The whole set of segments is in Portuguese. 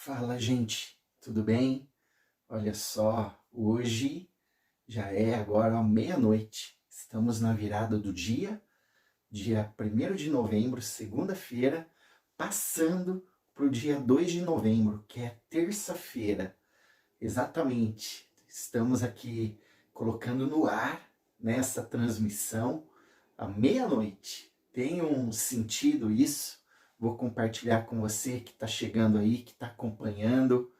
Fala, gente, tudo bem? Olha só, hoje já é agora a meia-noite. Estamos na virada do dia 1º de novembro, segunda-feira, passando para o dia 2 de novembro, que é terça-feira. Exatamente. Estamos aqui colocando no ar nessa transmissão à meia-noite. Tem um sentido isso? Vou compartilhar com você que está chegando aí, que está acompanhando.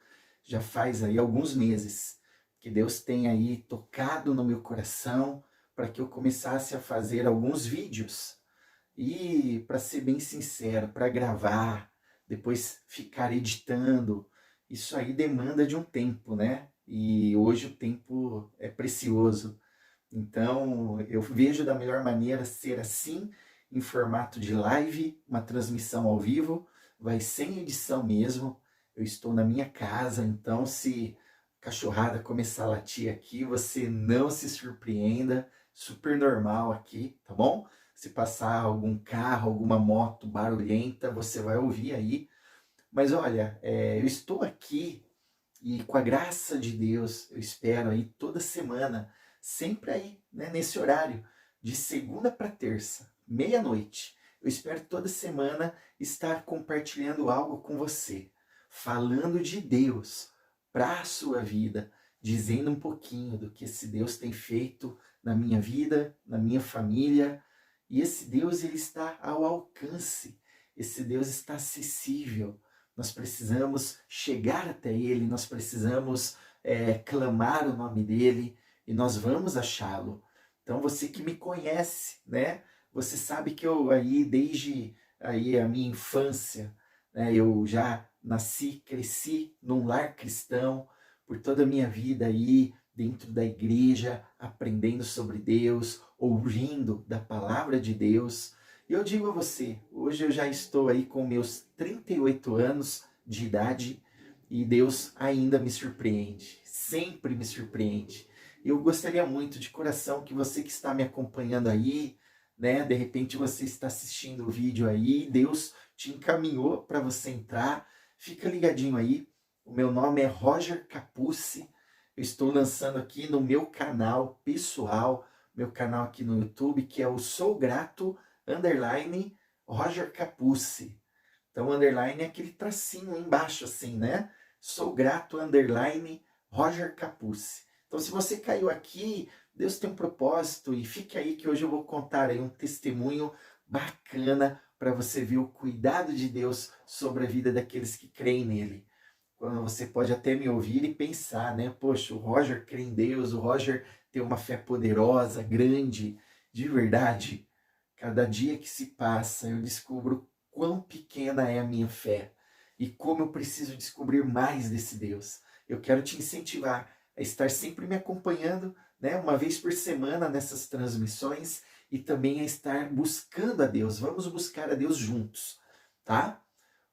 Já faz aí alguns meses que Deus tem aí tocado no meu coração para que eu começasse a fazer alguns vídeos. E, para ser bem sincero, para gravar, depois ficar editando, isso aí demanda de um tempo, né? E hoje o tempo é precioso. Então, eu vejo da melhor maneira ser assim, em formato de live, uma transmissão ao vivo, vai sem edição mesmo. Eu estou na minha casa, então se a cachorrada começar a latir aqui, você não se surpreenda, super normal aqui, tá bom? Se passar algum carro, alguma moto barulhenta, você vai ouvir aí. Mas olha, eu estou aqui e com a graça de Deus, eu espero aí toda semana, sempre aí, né, nesse horário, de segunda para terça, meia-noite. Eu espero toda semana estar compartilhando algo com você, falando de Deus para a sua vida, dizendo um pouquinho do que esse Deus tem feito na minha vida, na minha família. E esse Deus, ele está ao alcance, esse Deus está acessível. Nós precisamos chegar até Ele, nós precisamos clamar o nome dEle e nós vamos achá-lo. Então você que me conhece, né? Você sabe que eu aí desde aí a minha infância, né? Eu já nasci, cresci num lar cristão por toda a minha vida aí dentro da igreja, aprendendo sobre Deus, ouvindo da palavra de Deus. E eu digo a você, hoje eu já estou aí com meus 38 anos de idade e Deus ainda me surpreende, sempre me surpreende. Eu gostaria muito de coração que você que está me acompanhando aí, né, de repente você está assistindo o vídeo aí, Deus te encaminhou para você entrar, fica ligadinho aí. O meu nome é Roger Capucci, eu estou lançando aqui no meu canal pessoal, meu canal aqui no YouTube, que é o Sou Grato underline Roger Capucci. Então, underline é aquele tracinho embaixo assim, né? Sou grato, underline Roger Capucci. Então, se você caiu aqui, Deus tem um propósito e fique aí que hoje eu vou contar aí um testemunho bacana para você ver o cuidado de Deus sobre a vida daqueles que creem nele. Quando você pode até me ouvir e pensar, né? Poxa, o Roger crê em Deus, o Roger tem uma fé poderosa, grande, de verdade. Cada dia que se passa, eu descubro quão pequena é a minha fé e como eu preciso descobrir mais desse Deus. Eu quero te incentivar a estar sempre me acompanhando, né, uma vez por semana nessas transmissões e também a estar buscando a Deus. Vamos buscar a Deus juntos, tá?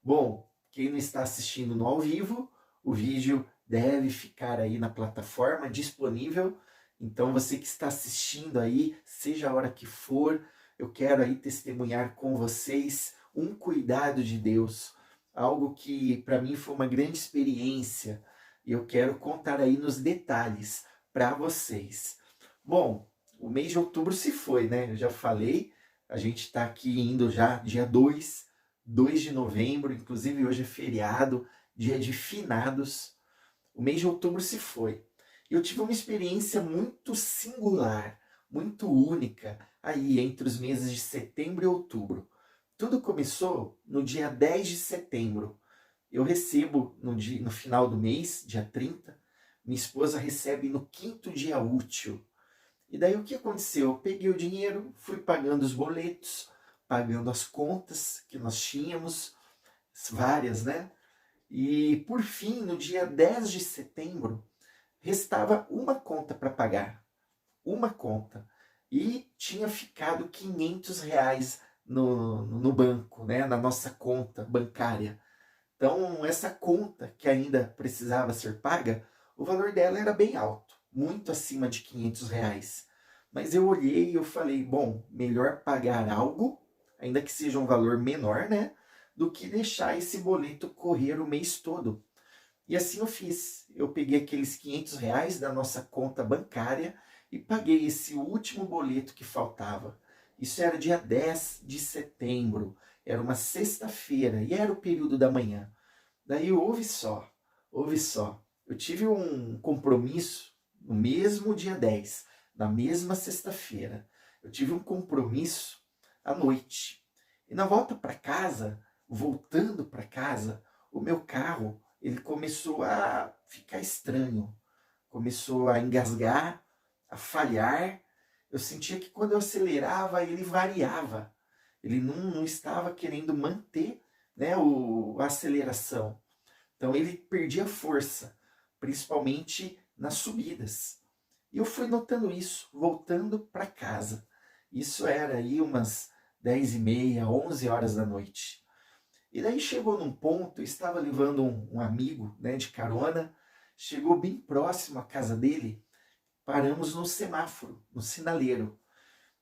Bom, quem não está assistindo no ao vivo, o vídeo deve ficar aí na plataforma disponível. Então você que está assistindo aí, seja a hora que for, eu quero aí testemunhar com vocês um cuidado de Deus, algo que para mim foi uma grande experiência e eu quero contar aí nos detalhes para vocês. Bom, o mês de outubro se foi, né? Eu já falei, a gente está aqui indo já dia 2 de novembro, inclusive hoje é feriado, dia de finados. O mês de outubro se foi. Eu tive uma experiência muito singular, muito única, aí entre os meses de setembro e outubro. Tudo começou no dia 10 de setembro. Eu recebo no final do mês, dia 30, minha esposa recebe no quinto dia útil. E daí o que aconteceu? Eu peguei o dinheiro, fui pagando os boletos, pagando as contas que nós tínhamos, várias, né? E por fim, no dia 10 de setembro, restava uma conta para pagar. Uma conta. E tinha ficado R$ 500 no banco, né? Na nossa conta bancária. Então, essa conta que ainda precisava ser paga, o valor dela era bem alto, muito acima de R$ 500. Mas eu olhei e eu falei, bom, melhor pagar algo, ainda que seja um valor menor, né? Do que deixar esse boleto correr o mês todo. E assim eu fiz. Eu peguei aqueles R$ 500 da nossa conta bancária e paguei esse último boleto que faltava. Isso era dia 10 de setembro, era uma sexta-feira e era o período da manhã. Daí ouve só. Eu tive um compromisso no mesmo dia 10, na mesma sexta-feira. Eu tive um compromisso à noite. E na volta para casa, voltando para casa, o meu carro, ele começou a ficar estranho. Começou a engasgar, a falhar. Eu sentia que quando eu acelerava, ele variava. Ele não estava querendo manter, né, a aceleração. Então ele perdia força, principalmente nas subidas. E eu fui notando isso, voltando para casa. Isso era aí umas 10h30, 11 horas da noite. E daí chegou num ponto, eu estava levando um amigo, né, de carona, chegou bem próximo à casa dele, paramos no semáforo, no sinaleiro.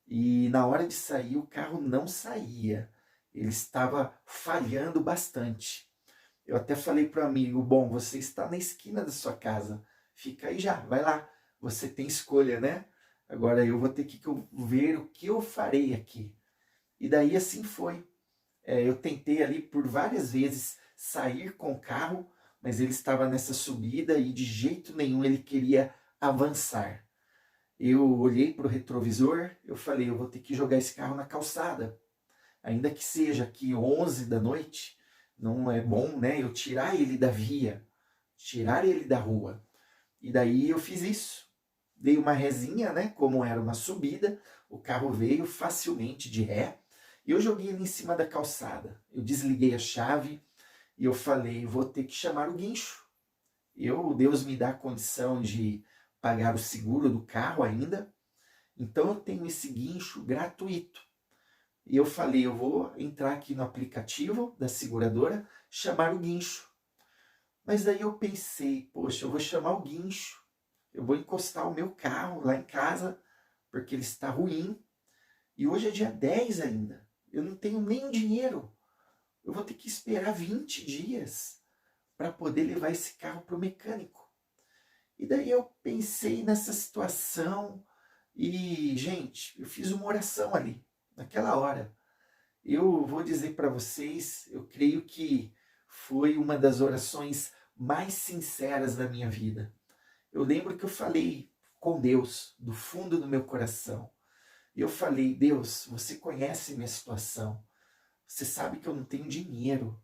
E na hora de sair, o carro não saía. Ele estava falhando bastante. Eu até falei para o amigo, bom, você está na esquina da sua casa, fica aí já, vai lá, você tem escolha, né? Agora eu vou ter que ver o que eu farei aqui. E daí assim foi. Eu tentei ali por várias vezes sair com o carro, mas ele estava nessa subida e de jeito nenhum ele queria avançar. Eu olhei para o retrovisor, eu falei, eu vou ter que jogar esse carro na calçada. Ainda que seja aqui 11 da noite, não é bom, né, eu tirar ele da via, tirar ele da rua. E daí eu fiz isso. Dei uma rezinha, né, como era uma subida, o carro veio facilmente de ré, e eu joguei ele em cima da calçada. Eu desliguei a chave e eu falei, vou ter que chamar o guincho. Deus me dá a condição de pagar o seguro do carro ainda, então eu tenho esse guincho gratuito. E eu falei, eu vou entrar aqui no aplicativo da seguradora, chamar o guincho. Mas daí eu pensei, poxa, eu vou chamar o guincho, eu vou encostar o meu carro lá em casa, porque ele está ruim. E hoje é dia 10 ainda, eu não tenho nem dinheiro. Eu vou ter que esperar 20 dias para poder levar esse carro para o mecânico. E daí eu pensei nessa situação e, gente, eu fiz uma oração ali, naquela hora. Eu vou dizer para vocês, eu creio que foi uma das orações mais sinceras da minha vida. Eu lembro que eu falei com Deus, do fundo do meu coração. E eu falei, Deus, você conhece minha situação. Você sabe que eu não tenho dinheiro.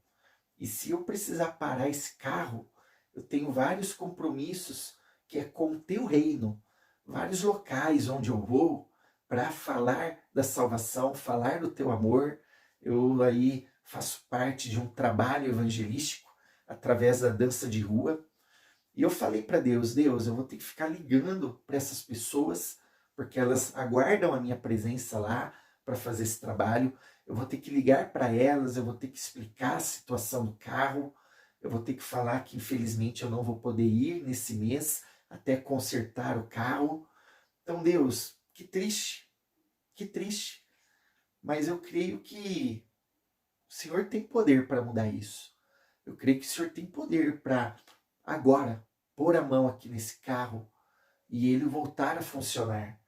E se eu precisar parar esse carro, eu tenho vários compromissos que é com o teu reino. Vários locais onde eu vou para falar da salvação, falar do teu amor. Eu aí faço parte de um trabalho evangelístico através da dança de rua. E eu falei para Deus, Deus, eu vou ter que ficar ligando para essas pessoas, porque elas aguardam a minha presença lá para fazer esse trabalho. Eu vou ter que ligar para elas, eu vou ter que explicar a situação do carro, eu vou ter que falar que infelizmente eu não vou poder ir nesse mês até consertar o carro. Então, Deus, que triste, que triste. Mas eu creio que o Senhor tem poder para mudar isso. Eu creio que o Senhor tem poder para agora pôr a mão aqui nesse carro e ele voltar a funcionar.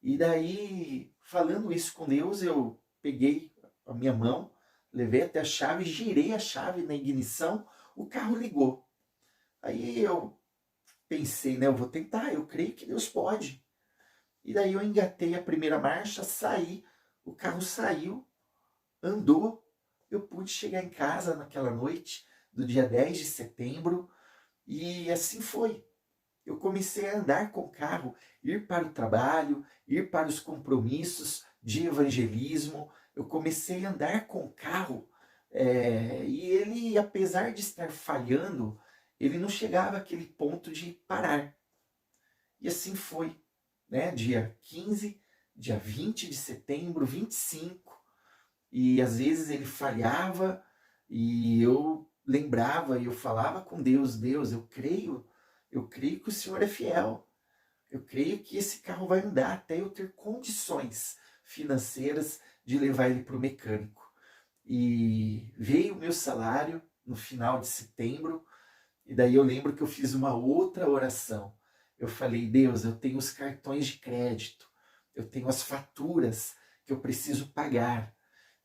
E daí, falando isso com Deus, eu peguei a minha mão, levei até a chave, girei a chave na ignição, o carro ligou. Aí eu pensei, né, eu vou tentar, eu creio que Deus pode. E daí eu engatei a primeira marcha, saí, o carro saiu, andou, eu pude chegar em casa naquela noite do dia 10 de setembro e assim foi. Eu comecei a andar com o carro, ir para o trabalho, ir para os compromissos de evangelismo. Eu comecei a andar com o carro e ele, apesar de estar falhando, ele não chegava àquele ponto de parar. E assim foi, né? Dia 15, dia 20 de setembro, 25, e às vezes ele falhava e eu lembrava e eu falava com Deus, Deus, eu creio que o Senhor é fiel. Eu creio que esse carro vai andar até eu ter condições financeiras de levar ele para o mecânico. E veio o meu salário no final de setembro, E daí eu lembro que eu fiz uma outra oração. Eu falei, Deus, eu tenho os cartões de crédito, eu tenho as faturas que eu preciso pagar.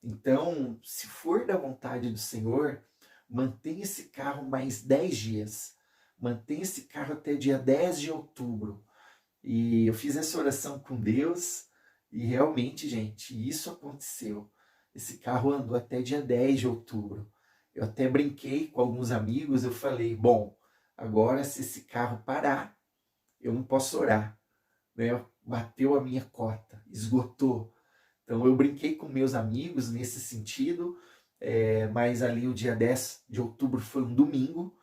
Então, se for da vontade do Senhor, mantenha esse carro mais 10 dias. Mantenha esse carro até dia 10 de outubro. E eu fiz essa oração com Deus e realmente, gente, isso aconteceu. Esse carro andou até dia 10 de outubro. Eu até brinquei com alguns amigos, eu falei, bom, agora se esse carro parar, eu não posso orar, né? Bateu a minha cota, esgotou. Então eu brinquei com meus amigos nesse sentido, mas ali o dia 10 de outubro foi um domingo,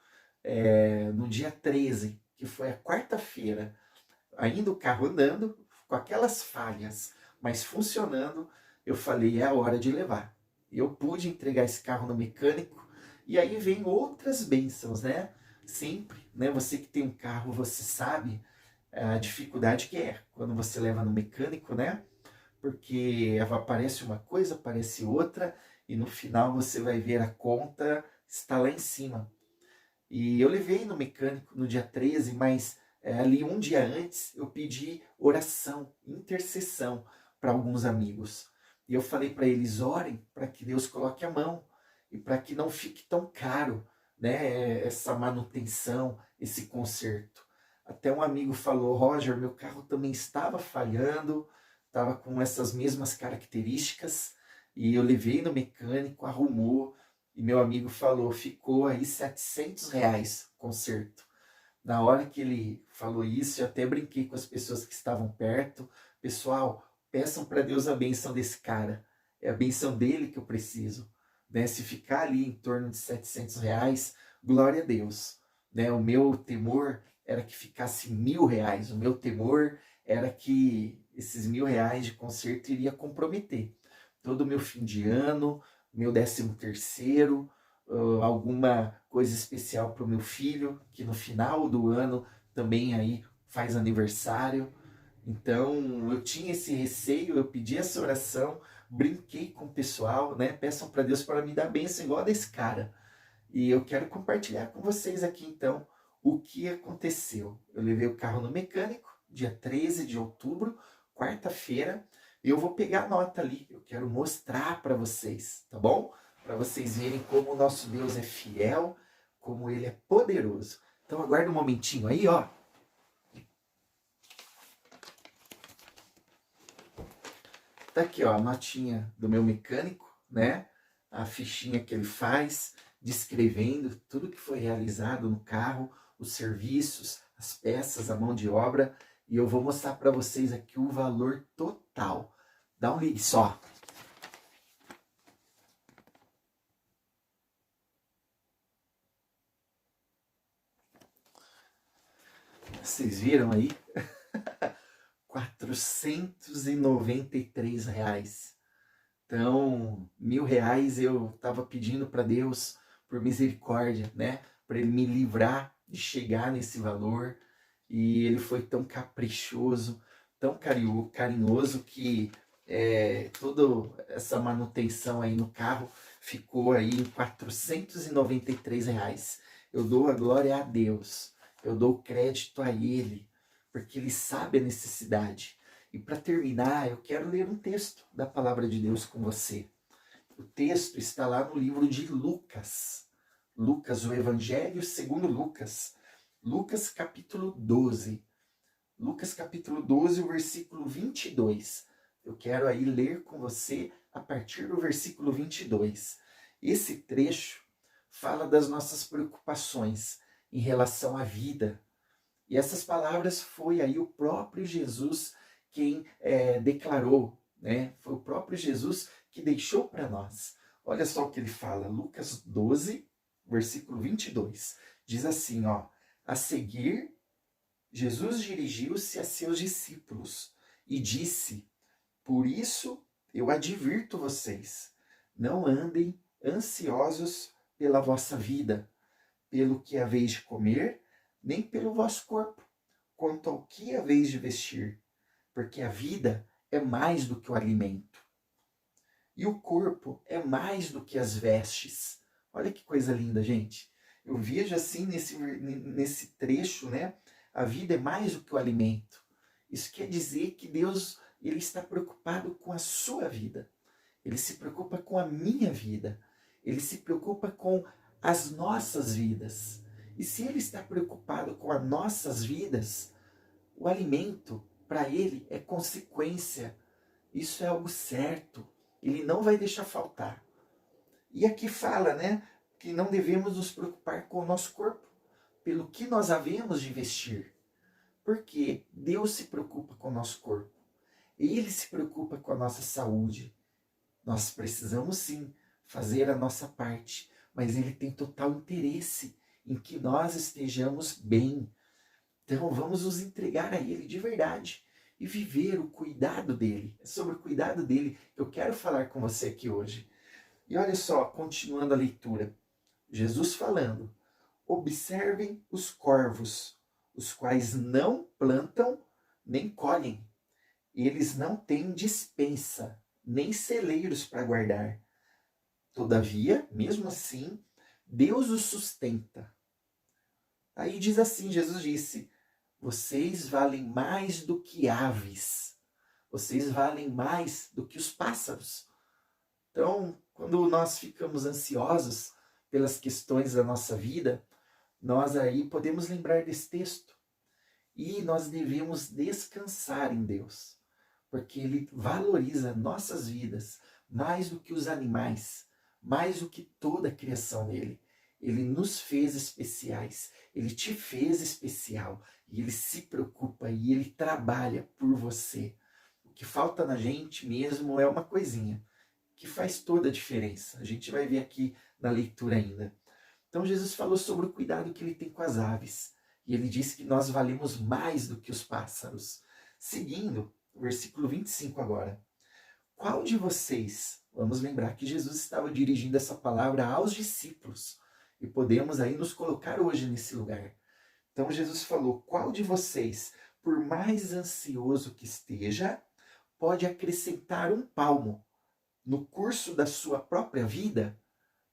no dia 13, que foi a quarta-feira, ainda o carro andando, com aquelas falhas, mas funcionando, eu falei, é a hora de levar. Eu pude entregar esse carro no mecânico, e aí vem outras bênçãos, né? Sempre, né? Você que tem um carro, você sabe a dificuldade que é quando você leva no mecânico, né? Porque aparece uma coisa, aparece outra, e no final você vai ver a conta está lá em cima. E eu levei no mecânico no dia 13, mas ali um dia antes eu pedi oração, intercessão para alguns amigos. E eu falei para eles, orem para que Deus coloque a mão e para que não fique tão caro, né, essa manutenção, esse conserto. Até um amigo falou, Roger, meu carro também estava falhando, estava com essas mesmas características, e eu levei no mecânico, arrumou, e meu amigo falou, ficou aí R$ 700 conserto. Na hora que ele falou isso, eu até brinquei com as pessoas que estavam perto. Pessoal, peçam para Deus a benção desse cara. É a benção dele que eu preciso. Né? Se ficar ali em torno de R$ 700, glória a Deus. Né? O meu temor era que ficasse R$ 1.000. O meu temor era que esses R$ 1.000 de conserto iria comprometer todo o meu fim de ano, meu 13º, alguma coisa especial para o meu filho, que no final do ano também aí faz aniversário. Então eu tinha esse receio, eu pedi essa oração, brinquei com o pessoal, né? Peçam para Deus para me dar bênção igual a desse cara. E eu quero compartilhar com vocês aqui então o que aconteceu. Eu levei o carro no mecânico, dia 13 de outubro, quarta-feira. Eu vou pegar a nota ali, eu quero mostrar para vocês, tá bom? Para vocês verem como o nosso Deus é fiel, como ele é poderoso. Então aguarda um momentinho aí, ó. Tá aqui, ó, a notinha do meu mecânico, né? A fichinha que ele faz, descrevendo tudo que foi realizado no carro, os serviços, as peças, a mão de obra. E eu vou mostrar para vocês aqui o valor total. Dá um ligue só. Vocês viram aí? R$ 493. Então, R$ 1.000 eu estava pedindo para Deus por misericórdia, né? Para Ele me livrar de chegar nesse valor. E Ele foi tão caprichoso, tão carinhoso que toda essa manutenção aí no carro ficou aí em R$ 493. Eu dou a glória a Deus, eu dou crédito a Ele, porque Ele sabe a necessidade. E para terminar, eu quero ler um texto da palavra de Deus com você. O texto está lá no livro de Lucas. Lucas, o Evangelho segundo Lucas. Lucas capítulo 12. Lucas capítulo 12, o versículo 22. Eu quero aí ler com você a partir do versículo 22. Esse trecho fala das nossas preocupações em relação à vida. E essas palavras foi aí o próprio Jesus quem declarou, né? Foi o próprio Jesus que deixou para nós. Olha só o que ele fala, Lucas 12, versículo 22. Diz assim, ó, a seguir, Jesus dirigiu-se a seus discípulos e disse, por isso eu advirto vocês, não andem ansiosos pela vossa vida, pelo que haveis de comer, nem pelo vosso corpo, quanto ao que haveis de vestir, porque a vida é mais do que o alimento, e o corpo é mais do que as vestes. Olha que coisa linda, gente. eu vejo assim nesse trecho, né? A vida é mais do que o alimento. Isso quer dizer que Deus, ele está preocupado com a sua vida. Ele se preocupa com a minha vida. Ele se preocupa com as nossas vidas. E se ele está preocupado com as nossas vidas, o alimento para ele é consequência. Isso é algo certo. Ele não vai deixar faltar. E aqui fala, né, que não devemos nos preocupar com o nosso corpo, pelo que nós havemos de vestir. Porque Deus se preocupa com o nosso corpo. Ele se preocupa com a nossa saúde. Nós precisamos sim fazer a nossa parte, mas ele tem total interesse em que nós estejamos bem. Então vamos nos entregar a ele de verdade e viver o cuidado dele. É sobre o cuidado dele que eu quero falar com você aqui hoje. E olha só, continuando a leitura, Jesus falando: observem os corvos, os quais não plantam nem colhem. Eles não têm despensa, nem celeiros para guardar. Todavia, mesmo assim, Deus os sustenta. Aí diz assim, Jesus disse: vocês valem mais do que aves. Vocês valem mais do que os pássaros. Então, quando nós ficamos ansiosos pelas questões da nossa vida, nós aí podemos lembrar desse texto. E nós devemos descansar em Deus, porque Ele valoriza nossas vidas mais do que os animais, mais do que toda a criação dele. Ele nos fez especiais, Ele te fez especial, e Ele se preocupa e Ele trabalha por você. O que falta na gente mesmo é uma coisinha, que faz toda a diferença. A gente vai ver aqui na leitura ainda. Então Jesus falou sobre o cuidado que Ele tem com as aves, e Ele disse que nós valemos mais do que os pássaros. Seguindo, o versículo 25 agora. Qual de vocês, vamos lembrar que Jesus estava dirigindo essa palavra aos discípulos, e podemos aí nos colocar hoje nesse lugar. Então Jesus falou: qual de vocês, por mais ansioso que esteja, pode acrescentar um palmo no curso da sua própria vida?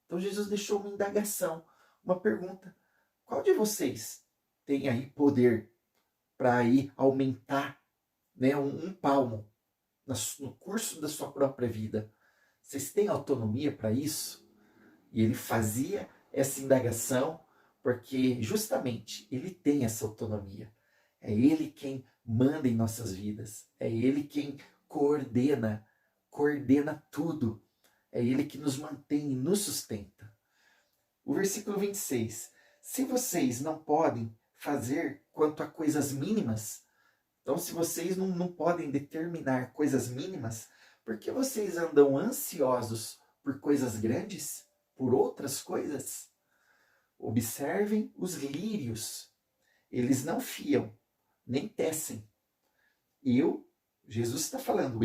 Então Jesus deixou uma indagação, uma pergunta. Qual de vocês tem aí poder para aí aumentar, né, um palmo no curso da sua própria vida? Vocês têm autonomia para isso? E ele fazia essa indagação porque justamente ele tem essa autonomia. É ele quem manda em nossas vidas. É ele quem coordena tudo. É ele que nos mantém e nos sustenta. O versículo 26. Se vocês não podem fazer quanto a coisas mínimas, então se vocês não podem determinar coisas mínimas, por que vocês andam ansiosos por coisas grandes? Por outras coisas? Observem os lírios. Eles não fiam, nem tecem. Jesus está falando,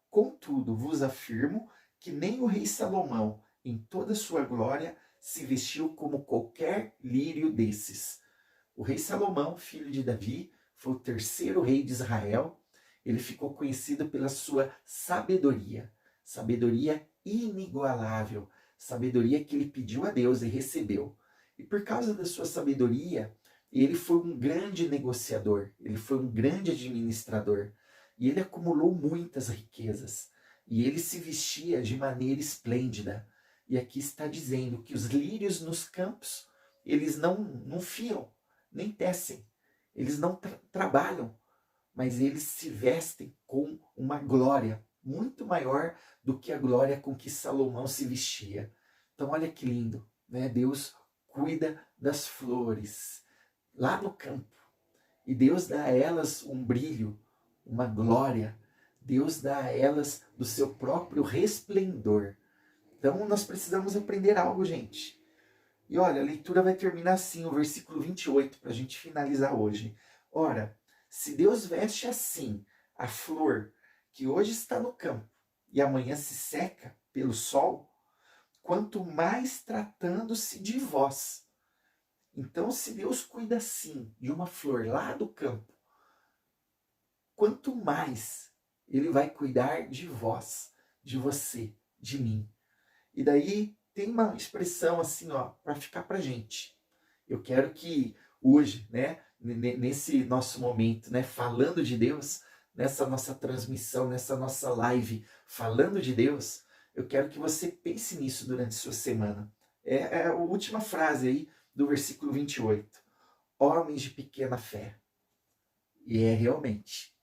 contudo, vos afirmo que nem o rei Salomão, em toda a sua glória, se vestiu como qualquer lírio desses. O rei Salomão, filho de Davi, foi o terceiro rei de Israel. Ele ficou conhecido pela sua sabedoria inigualável, sabedoria que ele pediu a Deus e recebeu. E por causa da sua sabedoria, ele foi um grande negociador, ele foi um grande administrador, e ele acumulou muitas riquezas, e ele se vestia de maneira esplêndida. E aqui está dizendo que os lírios nos campos, eles não fiam, nem tecem, eles não trabalham, mas eles se vestem com uma glória muito maior do que a glória com que Salomão se vestia. Então olha que lindo, né? Deus cuida das flores lá no campo, e Deus dá a elas um brilho, uma glória. Deus dá a elas do seu próprio resplendor. Então nós precisamos aprender algo, gente. E olha, a leitura vai terminar assim, o versículo 28, para a gente finalizar hoje. Ora, se Deus veste assim a flor que hoje está no campo e amanhã se seca pelo sol, quanto mais tratando-se de vós. Então, se Deus cuida assim de uma flor lá do campo, quanto mais Ele vai cuidar de vós, de você, de mim. E daí tem uma expressão assim, ó, para ficar pra gente. Eu quero que hoje, né, nesse nosso momento, né, falando de Deus, nessa nossa transmissão, nessa nossa live, falando de Deus, eu quero que você pense nisso durante a sua semana. É a última frase aí do versículo 28. Homens de pequena fé. E é realmente,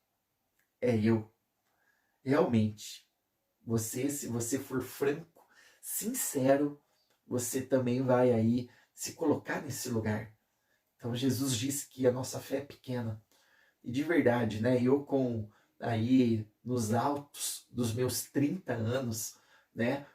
é eu, realmente. Você, se você for franco, sincero, você também vai aí se colocar nesse lugar. Então Jesus disse que a nossa fé é pequena. E de verdade, né? Eu com aí nos altos dos meus 30 anos, né?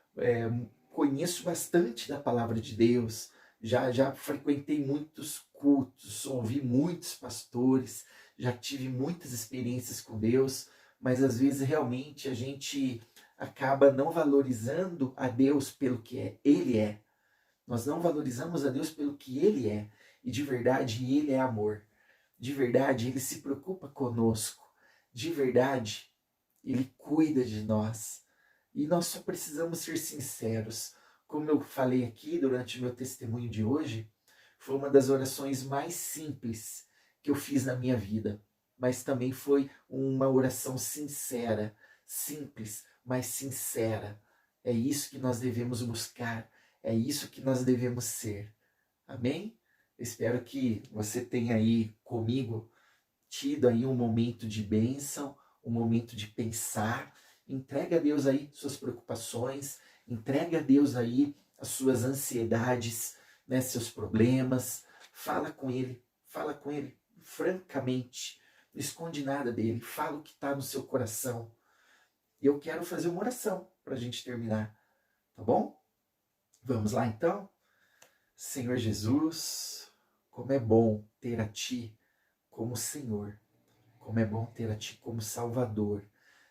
Conheço bastante da palavra de Deus. Já frequentei muitos cultos, ouvi muitos pastores, já tive muitas experiências com Deus, mas às vezes realmente a gente acaba não valorizando a Deus pelo que Ele é. Nós não valorizamos a Deus pelo que Ele é. E de verdade, Ele é amor. De verdade, Ele se preocupa conosco. De verdade, Ele cuida de nós. E nós só precisamos ser sinceros. Como eu falei aqui durante o meu testemunho de hoje, foi uma das orações mais simples que eu fiz na minha vida. Mas também foi uma oração sincera, simples, mas sincera. É isso que nós devemos buscar. É isso que nós devemos ser. Amém? Espero que você tenha aí comigo tido aí um momento de bênção, um momento de pensar. Entrega a Deus aí suas preocupações, entrega a Deus aí as suas ansiedades, né, seus problemas. Fala com Ele francamente. Não esconde nada dele, fala o que está no seu coração. E eu quero fazer uma oração para a gente terminar, tá bom? Vamos lá então? Senhor Jesus, como é bom ter a Ti como Senhor, como é bom ter a Ti como Salvador.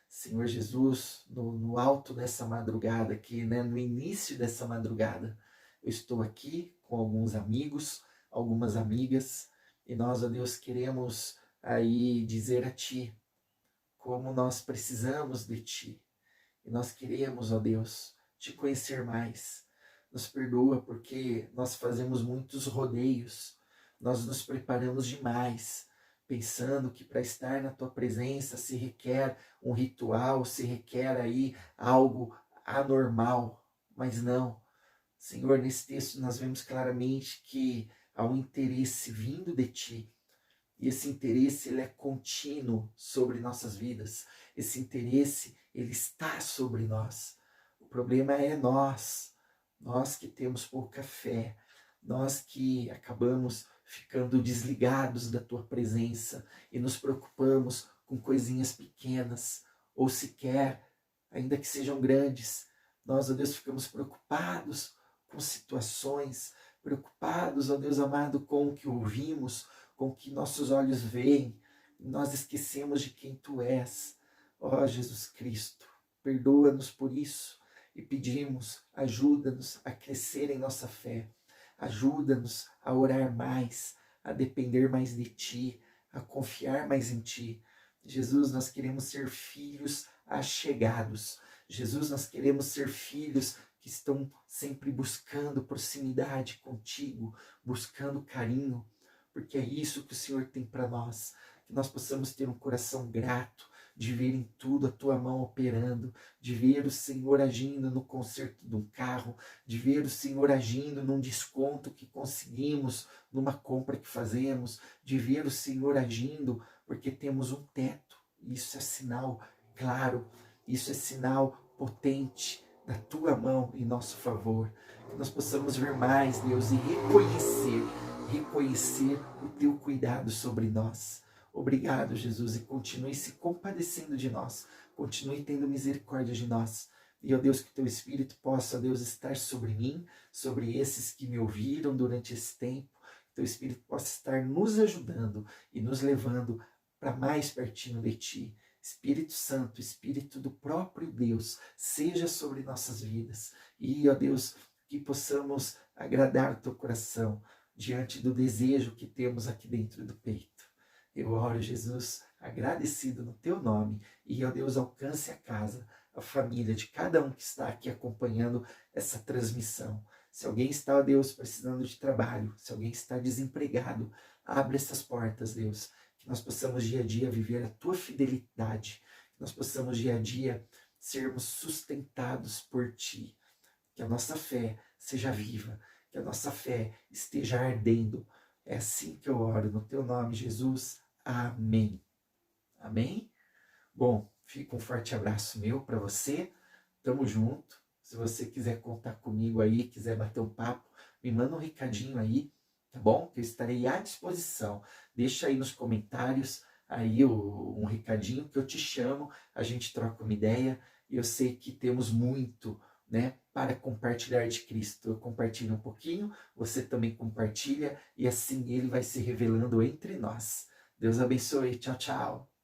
Senhor Jesus, no alto dessa madrugada aqui, né, no início dessa madrugada, eu estou aqui com alguns amigos, algumas amigas, e nós, ó Deus, queremos aí dizer a Ti como nós precisamos de Ti. E nós queremos, ó Deus, Te conhecer mais. Nos perdoa porque nós fazemos muitos rodeios, nós nos preparamos demais, pensando que para estar na Tua presença se requer um ritual, se requer aí algo anormal, mas não. Senhor, nesse texto nós vemos claramente que há um interesse vindo de Ti, e esse interesse ele é contínuo sobre nossas vidas, esse interesse ele está sobre nós. O problema é nós que temos pouca fé, nós que acabamos ficando desligados da Tua presença e nos preocupamos com coisinhas pequenas, ou sequer, ainda que sejam grandes, nós, ó Deus, ficamos preocupados com situações, preocupados, ó Deus amado, com o que ouvimos, com o que nossos olhos veem, nós esquecemos de quem Tu és. Ó Jesus Cristo, perdoa-nos por isso e pedimos, ajuda-nos a crescer em nossa fé, ajuda-nos a orar mais, a depender mais de Ti, a confiar mais em Ti. Jesus, nós queremos ser filhos achegados. Jesus, nós queremos ser filhos que estão sempre buscando proximidade contigo, buscando carinho, porque é isso que o Senhor tem para nós, que nós possamos ter um coração grato, de ver em tudo a Tua mão operando, de ver o Senhor agindo no conserto de um carro, de ver o Senhor agindo num desconto que conseguimos, numa compra que fazemos, de ver o Senhor agindo porque temos um teto. Isso é sinal claro, isso é sinal potente da Tua mão em nosso favor. Que nós possamos ver mais, Deus, e reconhecer o Teu cuidado sobre nós. Obrigado, Jesus, e continue se compadecendo de nós, continue tendo misericórdia de nós. E, ó Deus, que Teu Espírito possa, ó Deus, estar sobre mim, sobre esses que me ouviram durante esse tempo. Que Teu Espírito possa estar nos ajudando e nos levando para mais pertinho de Ti. Espírito Santo, Espírito do próprio Deus, seja sobre nossas vidas. E, ó Deus, que possamos agradar o Teu coração diante do desejo que temos aqui dentro do peito. Eu oro, Jesus, agradecido no Teu nome. E, ó Deus, alcance a casa, a família de cada um que está aqui acompanhando essa transmissão. Se alguém está, ó Deus, precisando de trabalho, se alguém está desempregado, abre essas portas, Deus, que nós possamos dia a dia viver a tua fidelidade, que nós possamos dia a dia sermos sustentados por ti, que a nossa fé seja viva, que a nossa fé esteja ardendo. É assim que eu oro, no teu nome, Jesus. Amém. Amém? Bom, fica um forte abraço meu para você. Tamo junto. Se você quiser contar comigo aí, quiser bater um papo, me manda um recadinho aí, tá bom? Que eu estarei à disposição. Deixa aí nos comentários aí um recadinho que eu te chamo, a gente troca uma ideia. E eu sei que temos muito, né, para compartilhar de Cristo. Eu compartilho um pouquinho, você também compartilha e assim ele vai se revelando entre nós. Deus abençoe. Tchau, tchau.